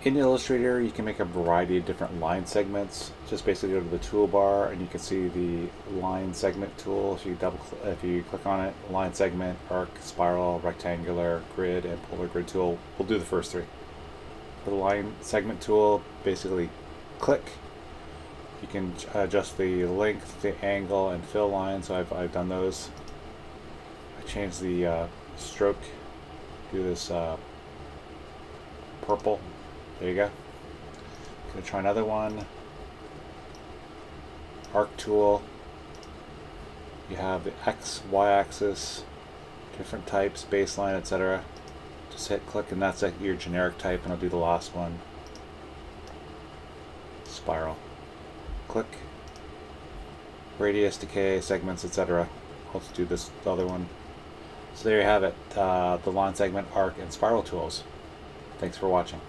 In Illustrator, you can make a variety of different line segments. Just basically go to the toolbar and you can see the line segment tool. If you click on it, line segment, arc, spiral, rectangular, grid, and polar grid tool. We'll do the first three. For the line segment tool, basically click. You can adjust the length, the angle, and fill line. So I've done those. I changed the stroke. Do this purple. There you go. Gonna try another one. Arc tool. You have the X, Y axis, different types, baseline, etc. Just hit click and that's your generic type, and I'll do the last one. Spiral. Click. Radius, decay, segments, etc. I'll just do the other one. So there you have it, the line segment, arc, and spiral tools. Thanks for watching.